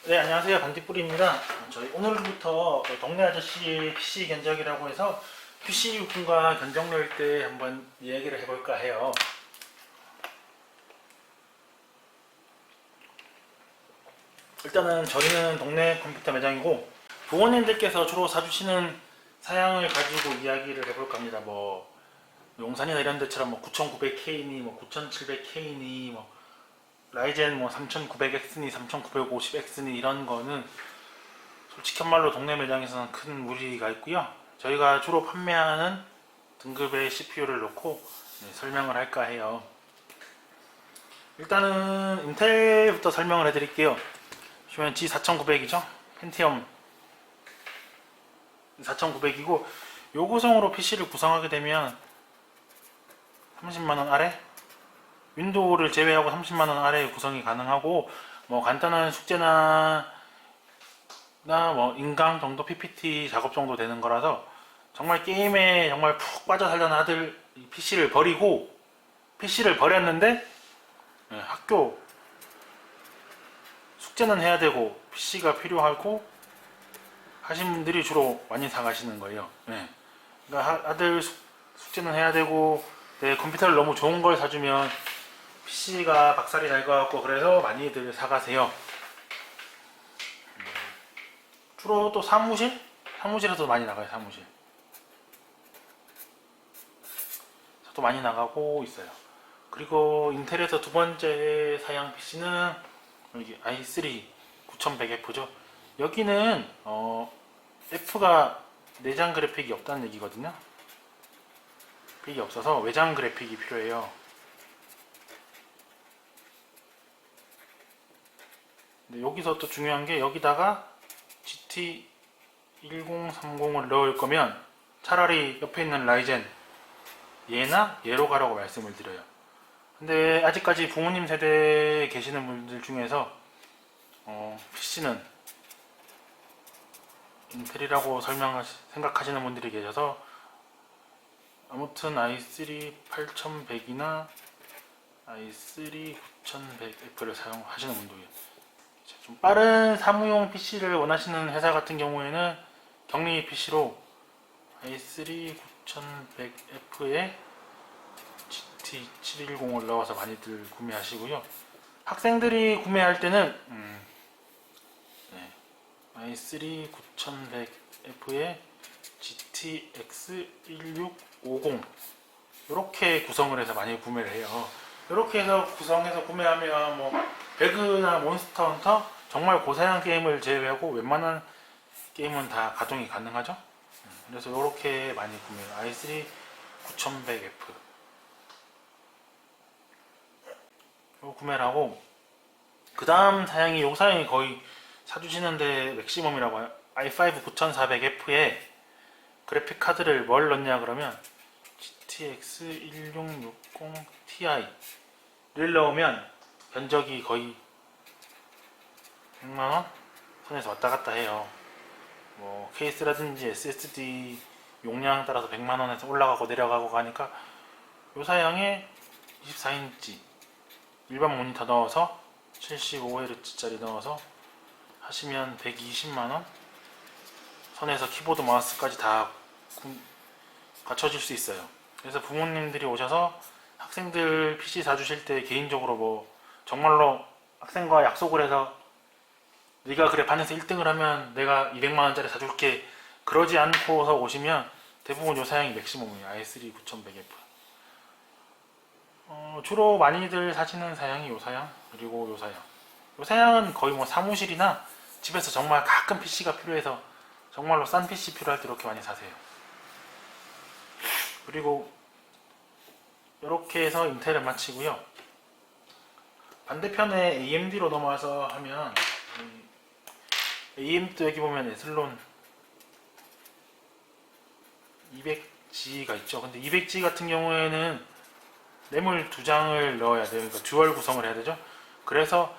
네, 안녕하세요. 반딧불입니다. 저희 오늘부터 동네 아저씨 PC 견적이라고 해서 PC 유품과 견적 넣을 때 한번 이야기를 해볼까 해요. 일단은 저희는 동네 컴퓨터 매장이고 부모님들께서 주로 사주시는 사양을 가지고 이야기를 해볼까 합니다. 뭐 용산이나 이런 데처럼 뭐 9900K니 뭐 9700K니 뭐 라이젠 뭐 3900X니 3950X니 이런 거는 솔직한 말로 동네 매장에서는 큰 무리가 있고요. 저희가 주로 판매하는 등급의 CPU를 놓고 설명을 할까 해요. 일단은 인텔부터 설명을 해드릴게요. 보시면 G4900이죠. 펜티엄 4900이고 요 구성으로 PC를 구성하게 되면 30만원 아래? 윈도우를 제외하고 30만원 아래 구성이 가능하고 뭐 간단한 숙제나 뭐 인강 정도 PPT 작업 정도 되는 거라서 정말 게임에 정말 푹 빠져 살던 아들 PC를 버리고 PC를 버렸는데 학교 숙제는 해야 되고 PC가 필요하고 하신 분들이 주로 많이 사가시는 거예요. 그러니까 아들 숙제는 해야 되고 내 컴퓨터를 너무 좋은 걸 사주면 PC가 박살이 날 것 같고 그래서 많이들 사가세요. 주로 또 사무실에서 많이 나가요. 사무실에서도 많이 나가고 있어요. 그리고 인텔에서 두 번째 사양 PC는 여기 i3 9100F죠. 여기는 F가 내장 그래픽이 없다는 얘기거든요. 그게 없어서 외장 그래픽이 필요해요. 근데 여기서 또 중요한 게 여기다가 GT1030을 넣을 거면 차라리 옆에 있는 라이젠 얘나 얘로 가라고 말씀을 드려요. 근데 아직까지 부모님 세대에 계시는 분들 중에서 PC는 인텔이라고 생각하시는 분들이 계셔서 아무튼 i3 8100이나 i3 9100F를 사용하시는 분들이에요. 좀 빠른 사무용 PC를 원하시는 회사 같은 경우에는 격리 PC로 i3 9100F에 GT710을 넣어서 많이들 구매하시고요. 학생들이 구매할 때는 i3 9100F에 GTX 1650 이렇게 구성을 해서 많이 구매를 해요. 이렇게 해서 구성해서 구매하면 뭐 배그나 몬스터 헌터 정말 고사양 게임을 제외하고 웬만한 게임은 다 가동이 가능하죠. 그래서 이렇게 많이 구매해요. i3 9100F 구매를 하고 그 다음 사양이 요 사양이 거의 사주시는데 맥시멈이라고 해요. i5 9400F에 그래픽 카드를 뭘 넣냐 그러면 GTX 1660 Ti를 넣으면 견적이 거의 100만원 선에서 왔다 갔다 해요. 뭐 케이스라든지 SSD 용량 따라서 100만원에서 올라가고 내려가고 가니까 요 사양에 24인치 일반 모니터 넣어서 75Hz짜리 넣어서 하시면 120만원 선에서 키보드 마우스까지 다 갖춰질 수 있어요. 그래서 부모님들이 오셔서 학생들 PC 사주실 때 개인적으로 뭐 정말로 학생과 약속을 해서 네가 그래 반에서 1등을 하면 내가 200만원짜리 사줄게 그러지 않고서 오시면 대부분 요 사양이 맥시멈이에요. i3 9100F 주로 많이들 사시는 사양이 요 사양 그리고 요 사양 요 사양은 거의 뭐 사무실이나 집에서 정말 가끔 PC가 필요해서 정말로 싼 PC 필요할 때 이렇게 많이 사세요. 그리고 이렇게 해서 인텔을 마치고요. 반대편에 AMD로 넘어와서 하면 AMD도 여기 보면 에슬론 200G가 있죠. 근데 200G 같은 경우에는 램을 2장을 넣어야 돼요. 그러니까 듀얼 구성을 해야 되죠. 그래서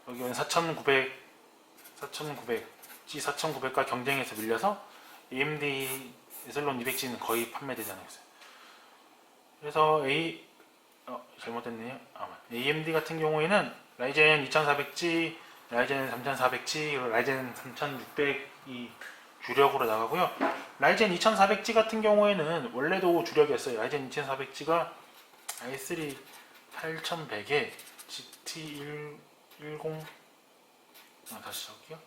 여기는 4900G4900과 경쟁해서 밀려서 AMD 에슬론 200G는 거의 판매되지 않아요. 그래서 잘못됐네요. AMD 같은 경우에는 라이젠 2400G 라이젠 3400G, 그리고 라이젠 3600이 주력으로 나가고요. 라이젠 2400G 같은 경우에는 원래도 주력이었어요. 라이젠 2400G가 i3 8100에 GT10 다시 할게요.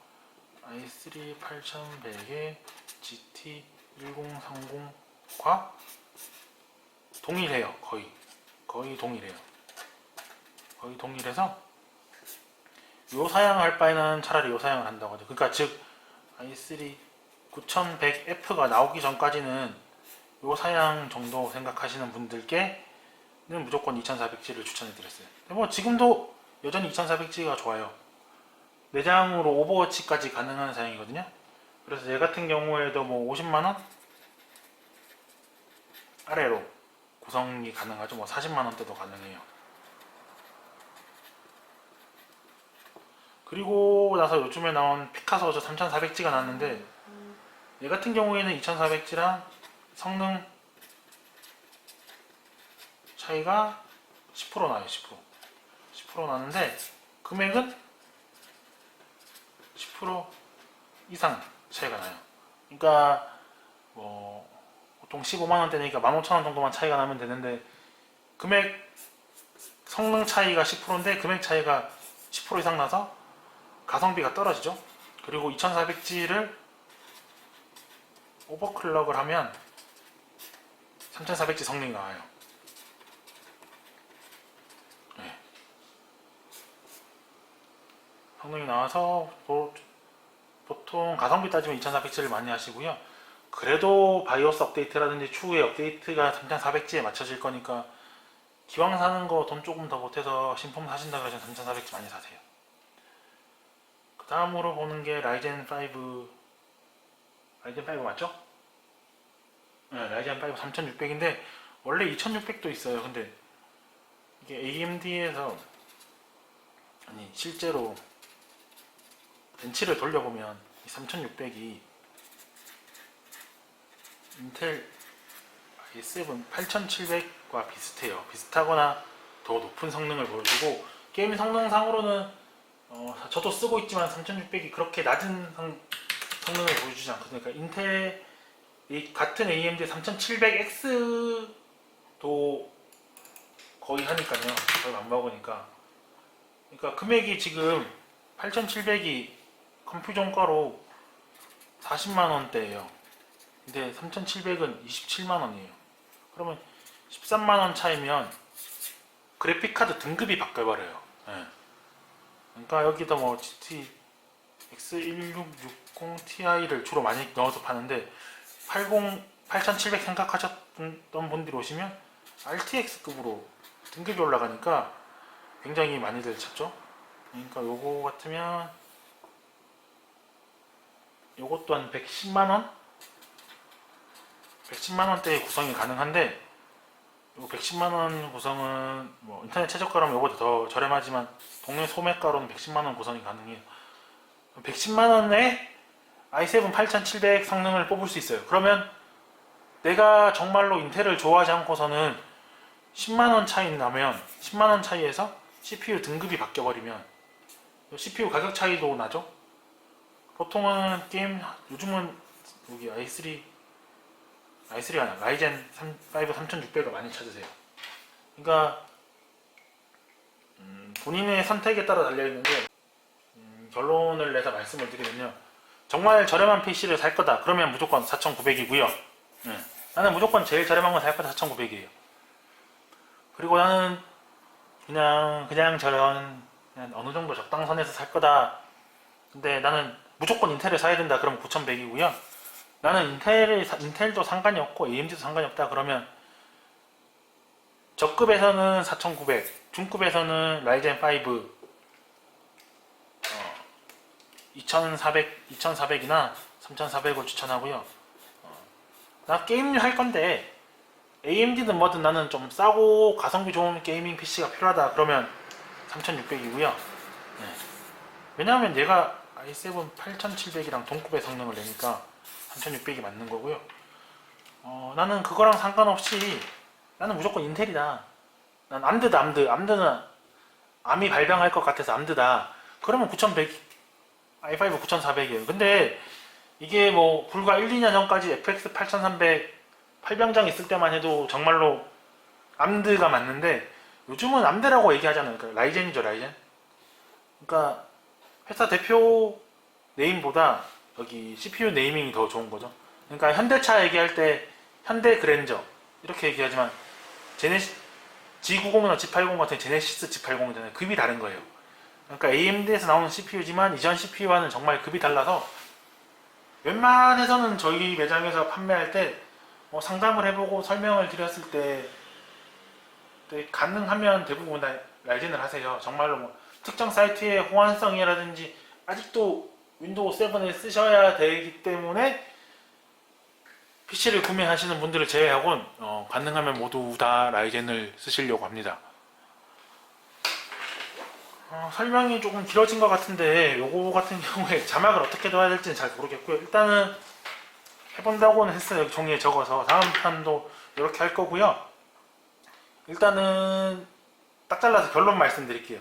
i3 8100에 GT1030과 동일해요. 거의 동일해요. 거의 동일해서 요 사양할 바에는 차라리 요 사양을 한다고 하죠. 그러니까 즉 i3 9100F가 나오기 전까지는 요 사양 정도 생각하시는 분들께는 무조건 2400G를 추천해 드렸어요. 뭐 지금도 여전히 2400G가 좋아요. 내장으로 오버워치까지 가능한 사양이거든요. 그래서 얘 같은 경우에도 뭐 50만원 아래로 구성이 가능하죠. 뭐 40만원대도 가능해요. 그리고 나서 요즘에 나온 피카소 3400G가 나왔는데 얘 같은 경우에는 2400G랑 성능 차이가 10% 나요. 10% 나는데 금액은 10% 이상 차이가 나요. 그러니까 뭐 보통 15만원대니까 15,000원 정도만 차이가 나면 되는데 금액 성능 차이가 10%인데 금액 차이가 10% 이상 나서 가성비가 떨어지죠. 그리고 2400G를 오버클럭을 하면 3400G 성능이 나와요. 네. 성능이 나와서 보통 가성비 따지면 2400G를 많이 하시고요. 그래도 바이오스 업데이트라든지 추후에 업데이트가 3400G에 맞춰질 거니까 기왕 사는 거 돈 조금 더 보태서 신품 사신다 그러면 3400G 많이 사세요. 그 다음으로 보는 게 라이젠 5 맞죠? 네, 라이젠 5 3600인데 원래 2600도 있어요. 근데 이게 AMD에서 실제로 벤치를 돌려보면 이 3600이 인텔 i7 8700과 비슷해요. 비슷하거나 더 높은 성능을 보여주고 게임 성능상으로는 저도 쓰고 있지만 3600이 그렇게 낮은 성능을 보여주지 않거든요. 그러니까 인텔 같은 AMD 3700X도 거의 하니까요. 거의 안 먹으니까. 그러니까 금액이 지금 8700이 컴퓨전가로 40만원대예요. 근데 3700은 27만원이에요. 그러면 13만원 차이면 그래픽카드 등급이 바뀌어버려요. 네. 그러니까 여기다 뭐 GTX 1660 Ti를 주로 많이 넣어서 파는데 8700 생각하셨던 분들이 오시면 RTX급으로 등급이 올라가니까 굉장히 많이들 찾죠. 그러니까 요거 같으면 요것도 한 110만원? 110만원대의 구성이 가능한데 요 110만원 구성은 뭐 인터넷 최저가로는 요거보다 더 저렴하지만 동네 소매가로는 110만원 구성이 가능해요. 110만원에 i7 8700 성능을 뽑을 수 있어요. 그러면 내가 정말로 인텔을 좋아하지 않고서는 10만원 차이 나면 10만원 차이에서 CPU 등급이 바뀌어버리면 CPU 가격 차이도 나죠. 보통은 게임 요즘은 여기 i3가 아니라 라이젠 5 3600을 많이 찾으세요. 그러니까 본인의 선택에 따라 달려있는데 결론을 내서 말씀을 드리면요, 정말 저렴한 PC를 살 거다 그러면 무조건 4900이고요 나는 무조건 제일 저렴한 건 살 거다 4900이에요. 그리고 나는 그냥 저런 그냥 어느 정도 적당선에서 살 거다, 근데 나는 무조건 인텔을 사야 된다 그러면 9100이고요 나는 인텔도 상관이 없고 AMD도 상관이 없다 그러면 저급에서는 4900, 중급에서는 라이젠 5 2400이나 3400을 추천하고요. 나 게임 할 건데 AMD든 뭐든 나는 좀 싸고 가성비 좋은 게이밍 PC가 필요하다 그러면 3600이고요. 왜냐하면 얘가 i7 8700이랑 동급의 성능을 내니까 3600이 맞는 거고요. 나는 그거랑 상관없이 나는 무조건 인텔이다. 난 암드는 암이 발병할 것 같아서 암드다. 그러면 9100, i5 9400이에요. 근데 이게 뭐 불과 1, 2년 전까지 FX 8300 8병장 있을 때만 해도 정말로 암드가 맞는데, 요즘은 암드라고 얘기하잖아요. 그러니까 라이젠이죠, 라이젠. 그러니까 회사 대표 네임보다 여기 CPU 네이밍이 더 좋은 거죠. 그러니까 현대차 얘기할 때 현대 그랜저 이렇게 얘기하지만 제네시 G90이나 G80 같은 제네시스 G80이잖아요. 급이 다른 거예요. 그러니까 AMD에서 나오는 CPU지만 이전 CPU와는 정말 급이 달라서 웬만해서는 저희 매장에서 판매할 때 상담을 해보고 설명을 드렸을 때 가능하면 대부분 다 라이젠을 하세요. 정말로 뭐 특정 사이트의 호환성이라든지 아직도 윈도우 7을 쓰셔야 되기 때문에 PC를 구매하시는 분들을 제외하고는 가능하면 모두 다 라이젠을 쓰시려고 합니다. 설명이 조금 길어진 것 같은데 요거 같은 경우에 자막을 어떻게 넣어야 될지는 잘 모르겠고요. 일단은 해본다고는 했어요. 종이에 적어서. 다음 편도 이렇게 할 거고요. 일단은 딱 잘라서 결론 말씀드릴게요.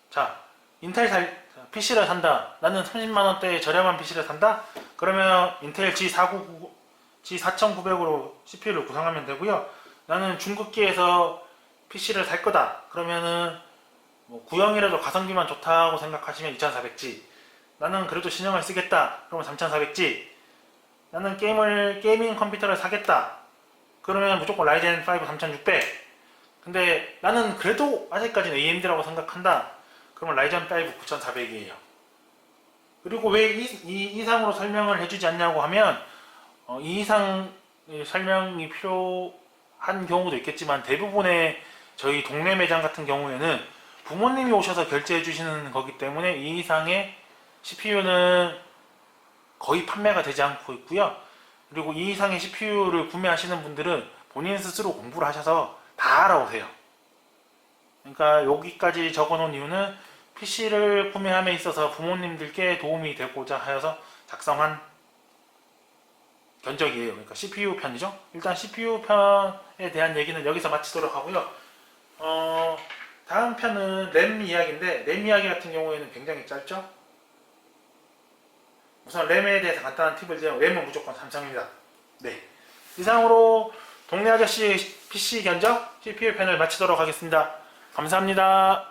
자, 인텔 PC를 산다. 나는 30만원대의 저렴한 PC를 산다. 그러면 인텔 G4900으로 CPU를 구성하면 되고요. 나는 중급기에서 PC를 살 거다. 그러면은 뭐 구형이라도 가성비만 좋다고 생각하시면 2400G. 나는 그래도 신형을 쓰겠다. 그러면 3400G. 나는 게이밍 컴퓨터를 사겠다. 그러면 무조건 라이젠 5 3600. 근데 나는 그래도 아직까지는 AMD라고 생각한다. 그러면 라이젠 5 9400이에요. 그리고 왜 이 이상으로 설명을 해주지 않냐고 하면 이 이상 설명이 필요한 경우도 있겠지만 대부분의 저희 동네 매장 같은 경우에는 부모님이 오셔서 결제해 주시는 거기 때문에 이 이상의 CPU는 거의 판매가 되지 않고 있고요. 그리고 이 이상의 CPU를 구매하시는 분들은 본인 스스로 공부를 하셔서 다 알아오세요. 그러니까 여기까지 적어 놓은 이유는 PC를 구매함에 있어서 부모님들께 도움이 되고자 하여서 작성한 견적이에요. 그러니까 CPU 편이죠. 일단 CPU 편에 대한 얘기는 여기서 마치도록 하고요. 다음 편은 램 이야기인데, 램 이야기 같은 경우에는 굉장히 짧죠. 우선 램에 대해서 간단한 팁을 드리면 램은 무조건 삼성입니다. 네, 이상으로 동네 아저씨 PC 견적 CPU 편을 마치도록 하겠습니다. 감사합니다.